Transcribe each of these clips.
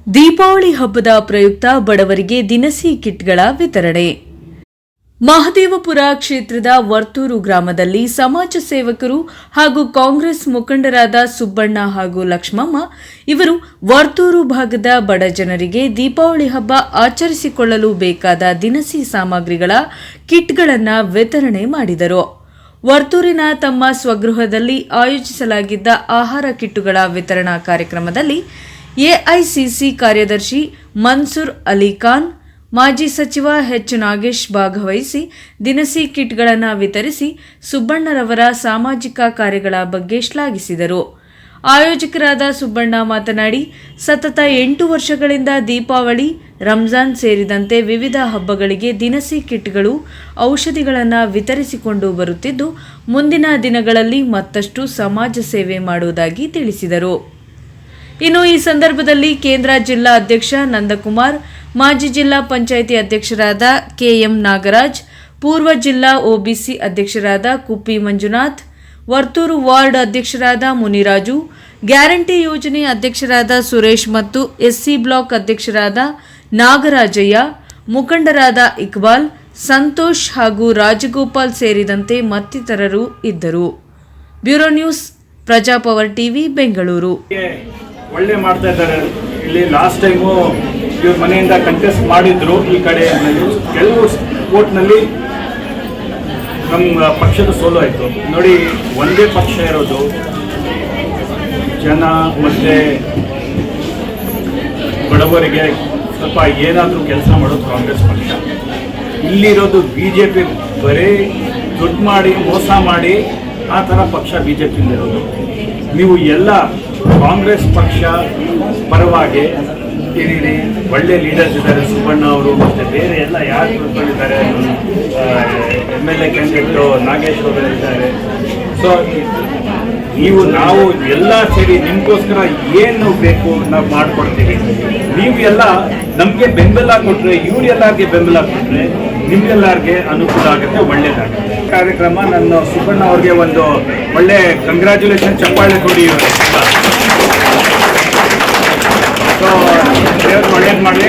ದೀಪಾವಳಿ ಹಬ್ಬದ ಪ್ರಯುಕ್ತ ಬಡವರಿಗೆ ದಿನಸಿ ಕಿಟ್ಗಳ ವಿತರಣೆ. ಮಹದೇವಪುರ ಕ್ಷೇತ್ರದ ವರ್ತೂರು ಗ್ರಾಮದಲ್ಲಿ ಸಮಾಜ ಸೇವಕರು ಹಾಗೂ ಕಾಂಗ್ರೆಸ್ ಮುಖಂಡರಾದ ಸುಬ್ಬಣ್ಣ ಹಾಗೂ ಲಕ್ಷ್ಮಮ್ಮ ಇವರು ವರ್ತೂರು ಭಾಗದ ಬಡ ಜನರಿಗೆ ದೀಪಾವಳಿ ಹಬ್ಬ ಆಚರಿಸಿಕೊಳ್ಳಲು ಬೇಕಾದ ದಿನಸಿ ಸಾಮಗ್ರಿಗಳ ಕಿಟ್ಗಳನ್ನು ವಿತರಣೆ ಮಾಡಿದರು. ವರ್ತೂರಿನ ತಮ್ಮ ಸ್ವಗೃಹದಲ್ಲಿ ಆಯೋಜಿಸಲಾಗಿದ್ದ ಆಹಾರ ಕಿಟ್ಟುಗಳ ವಿತರಣಾ ಕಾರ್ಯಕ್ರಮದಲ್ಲಿ ಎಐಸಿಸಿ ಕಾರ್ಯದರ್ಶಿ ಮನ್ಸೂರ್ ಅಲಿಖಾನ್, ಮಾಜಿ ಸಚಿವ ಎಚ್ ನಾಗೇಶ್ ಭಾಗವಹಿಸಿ ದಿನಸಿ ಕಿಟ್ಗಳನ್ನು ವಿತರಿಸಿ ಸುಬ್ಬಣ್ಣರವರ ಸಾಮಾಜಿಕ ಕಾರ್ಯಗಳ ಬಗ್ಗೆ ಶ್ಲಾಘಿಸಿದರು. ಆಯೋಜಕರಾದ ಸುಬ್ಬಣ್ಣ ಮಾತನಾಡಿ, ಸತತ 8 ವರ್ಷಗಳಿಂದ ದೀಪಾವಳಿ, ರಂಜಾನ್ ಸೇರಿದಂತೆ ವಿವಿಧ ಹಬ್ಬಗಳಿಗೆ ದಿನಸಿ ಕಿಟ್ಗಳು, ಔಷಧಿಗಳನ್ನು ವಿತರಿಸಿಕೊಂಡು ಬರುತ್ತಿದ್ದು, ಮುಂದಿನ ದಿನಗಳಲ್ಲಿ ಮತ್ತಷ್ಟು ಸಮಾಜ ಸೇವೆ ಮಾಡುವುದಾಗಿ ತಿಳಿಸಿದರು. ಇನ್ನು ಈ ಸಂದರ್ಭದಲ್ಲಿ ಕೇಂದ್ರ ಜಿಲ್ಲಾ ಅಧ್ಯಕ್ಷ ನಂದಕುಮಾರ್, ಮಾಜಿ ಜಿಲ್ಲಾ ಪಂಚಾಯಿತಿ ಅಧ್ಯಕ್ಷರಾದ ಕೆಎಂ ನಾಗರಾಜ್, ಪೂರ್ವ ಜಿಲ್ಲಾ ಒಬಿಸಿ ಅಧ್ಯಕ್ಷರಾದ ಕುಪ್ಪಿ ಮಂಜುನಾಥ್, ವರ್ತೂರು ವಾರ್ಡ್ ಅಧ್ಯಕ್ಷರಾದ ಮುನಿರಾಜು, ಗ್ಯಾರಂಟಿ ಯೋಜನೆ ಅಧ್ಯಕ್ಷರಾದ ಸುರೇಶ್ ಮತ್ತು ಎಸ್ಸಿ ಬ್ಲಾಕ್ ಅಧ್ಯಕ್ಷರಾದ ನಾಗರಾಜಯ್ಯ, ಮುಖಂಡರಾದ ಇಕ್ಬಾಲ್, ಸಂತೋಷ್ ಹಾಗೂ ರಾಜಗೋಪಾಲ್ ಸೇರಿದಂತೆ ಮತ್ತಿತರರು ಇದ್ದರು. Bureau news, Praja power TV, Bengaluru. ಒಳ್ಳೆ ಮಾಡ್ತಾ ಇದ್ದಾರೆ. ಇಲ್ಲಿ ಲಾಸ್ಟ್ ಟೈಮು ಇವ್ರ ಮನೆಯಿಂದ ಕಂಟೆಸ್ಟ್ ಮಾಡಿದ್ರು. ಈ ಕಡೆ ಕೆಲವು ಕೋರ್ಟ್ನಲ್ಲಿ ನಮ್ಮ ಪಕ್ಷದ ಸೋಲು ಆಯಿತು. ನೋಡಿ, ಒಂದೇ ಪಕ್ಷ ಇರೋದು, ಜನ ಮತ್ತು ಬಡವರಿಗೆ ಸ್ವಲ್ಪ ಏನಾದರೂ ಕೆಲಸ ಮಾಡೋದು ಕಾಂಗ್ರೆಸ್ ಪಕ್ಷ. ಇಲ್ಲಿರೋದು BJP ಬರೀ ದುಡ್ಡು ಮಾಡಿ ಮೋಸ ಮಾಡಿ ಆ ಥರ ಪಕ್ಷ BJPಲಿರೋದು. ನೀವು ಎಲ್ಲ ಕಾಂಗ್ರೆಸ್ ಪಕ್ಷ ಪರವಾಗಿ ಇರೀರಿ. ಒಳ್ಳೆ ಲೀಡರ್ಸ್ ಇದ್ದಾರೆ, ಸುಬ್ಬಣ್ಣ ಅವರು ಮತ್ತು ಬೇರೆ ಎಲ್ಲ ಯಾರು ಕೂತ್ಕೊಂಡಿದ್ದಾರೆ, MLA ಕ್ಯಾಂಡಿಡೇಟು ನಾಗೇಶ್ ಅವರು ಇದ್ದಾರೆ. ಸೊ ನಾವು ಎಲ್ಲ ಸೇರಿ ನಿಮಗೋಸ್ಕರ ಏನು ಬೇಕು ನಾವು ಮಾಡಿಕೊಡ್ತೀವಿ. ನೀವು ಎಲ್ಲ ನಮಗೆ ಬೆಂಬಲ ಕೊಟ್ಟರೆ, ಇವರೆಲ್ಲರಿಗೆ ಬೆಂಬಲ ಕೊಟ್ಟರೆ ನಿಮಗೆಲ್ಲರಿಗೆ ಅನುಕೂಲ ಆಗುತ್ತೆ, ಒಳ್ಳೆಯದಾಗುತ್ತೆ. ಕಾರ್ಯಕ್ರಮ ನನ್ನ ಸುಬ್ಬಣ್ಣ ಅವ್ರಿಗೆ ಒಂದು ಒಳ್ಳೆ ಕಂಗ್ರ್ಯಾಚುಲೇಷನ್, ಚಪ್ಪಾಳೆ ಕೊಡಿ. ಸೊ ದೇವರು ಒಳ್ಳೇದು ಮಾಡಲಿ.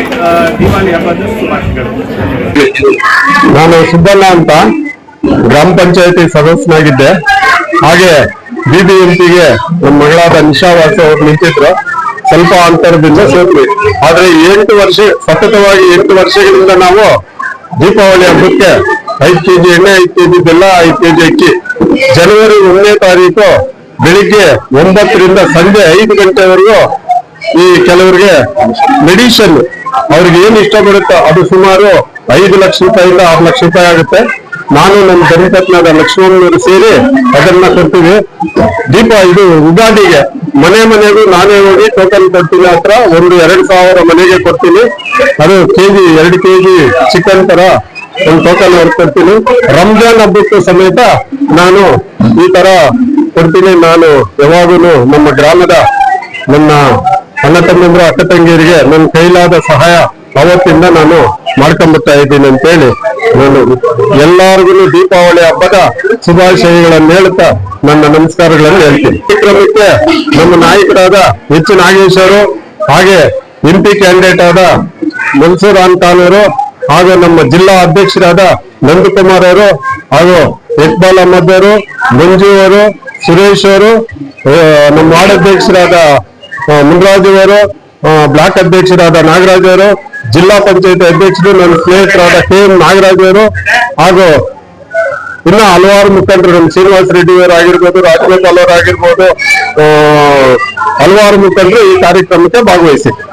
ದೀಪಾವಳಿ ಹಬ್ಬದ ಶುಭಾಶಯಗಳು. ನಾನು ಸುಬ್ಬಣ್ಣ ಅಂತ ಗ್ರಾಮ ಪಂಚಾಯತಿ ಸದಸ್ಯನಾಗಿದ್ದೆ. ಹಾಗೆ BBMPಗೆ ನಮ್ಮ ಮಗಳಾದ ನಿಶಾವಾಸ ಅವರು ನಿಂತಿದ್ರು. ಸ್ವಲ್ಪ ಅಂತರದಿಂದ ಸೋತ್ವಿ. ಆದ್ರೆ 8 ವರ್ಷ ಸತತವಾಗಿ 8 ವರ್ಷಗಳಿಂದ ನಾವು ದೀಪಾವಳಿ ಹಬ್ಬಕ್ಕೆ 5 kg ಎಣ್ಣೆ, 5 kg ಬೆಲ್ಲ, 5 kg ಅಕ್ಕಿ ಜನವರಿ 1ನೇ ತಾರೀಕು ಬೆಳಿಗ್ಗೆ 9 ರಿಂದ ಸಂಜೆ 5 ಗಂಟೆವರೆಗೂ ಈ ಕೆಲವರಿಗೆ ಮೆಡಿಷನ್ ಅವ್ರಿಗೆ ಏನ್ ಇಷ್ಟ ಬರುತ್ತೋ ಅದು ಸುಮಾರು 5 ಲಕ್ಷ ರೂಪಾಯಿಂದ 6 ಲಕ್ಷ ರೂಪಾಯಿ ಆಗುತ್ತೆ. ನಾನು ನಮ್ಮ ಧರ್ಮಪತ್ನಿಯಾದ ಲಕ್ಷ್ಮಣರು ಸೇರಿ ಅದನ್ನ ಕೊಡ್ತೀವಿ. ಇದು ಉಗಾದಿಗೆ ಮನೆ ಮನೆಗೂ ನಾನೇ ಹೋಗಿ ಟೋಕನ್ ಕೊಡ್ತೀನಿ. ಹತ್ರ 1-2 ಸಾವಿರ ಮನೆಗೆ ಕೊಡ್ತೀನಿ. ಅದು2 kg ಚಿಕನ್ ತರ ಒಂದು ಟೋಕನ್ ಕೊಡ್ತೀನಿ. ರಂಜಾನ್ ಹಬ್ಬಕ್ಕೂ ಸಮೇತ ನಾನು ಈ ತರ ಕೊಡ್ತೀನಿ. ನಾನು ಯಾವಾಗೂ ನಮ್ಮ ಗ್ರಾಮದ ನನ್ನ ಅಣ್ಣ ತಮ್ಮಂದ್ರು ಅಕ್ಕ ತಂಗಿಯರಿಗೆ ನನ್ನ ಕೈಲಾದ ಸಹಾಯ ಅವತ್ತಿಂದ ನಾನು ಮಾಡ್ಕೊಂಡ್ಬರ್ತಾ ಇದ್ದೀನಿ ಅಂತೇಳಿ ನಾನು ಎಲ್ಲರಿಗೂ ದೀಪಾವಳಿ ಹಬ್ಬದ ಶುಭಾಶಯಗಳನ್ನು ಹೇಳುತ್ತಾ ನನ್ನ ನಮಸ್ಕಾರಗಳನ್ನು ಹೇಳ್ತೀನಿ. ಈ ಕ್ರಮಕ್ಕೆ ನಮ್ಮ ನಾಯಕರಾದ ಎಚ್ ನಾಗೇಶ್ ಅವರು, ಹಾಗೆ MP ಕ್ಯಾಂಡಿಡೇಟ್ ಆದ ಮನ್ಸೂರ್ ಖಾನ್ ಅವರು, ಹಾಗೂ ನಮ್ಮ ಜಿಲ್ಲಾ ಅಧ್ಯಕ್ಷರಾದ ನಂದಕುಮಾರ್ ಅವರು, ಹಾಗೂ ಇಕ್ಬಾಲ್ ಅಹಮದ್ ಅವರು, ಮಂಜು ಅವರು, ಸುರೇಶ್ ಅವರು, ನಮ್ಮ ವಾರ್ಡ್ ಅಧ್ಯಕ್ಷರಾದ ಮುನ್ರಾಜು ಅವರು, ಬ್ಲಾಕ್ ಅಧ್ಯಕ್ಷರಾದ ನಾಗರಾಜ್ ಅವರು, ಜಿಲ್ಲಾ ಪಂಚಾಯತ್ ಅಧ್ಯಕ್ಷರು ನನ್ನ ಸ್ನೇಹಿತರಾದ KM ನಾಗರಾಜ್ ಅವರು, ಹಾಗೂ ಇನ್ನ ಹಲವಾರು ಮುಖಂಡರು, ನಮ್ಮ ಶ್ರೀನಿವಾಸ ರೆಡ್ಡಿ ಅವರು ಆಗಿರ್ಬೋದು, ರಾಜಗೋಪಾಲ್ ಅವರು ಆಗಿರ್ಬೋದು, ಹಲವಾರು ಮುಖಂಡರು ಈ ಕಾರ್ಯಕ್ರಮಕ್ಕೆ ಭಾಗವಹಿಸಿದ್ರು.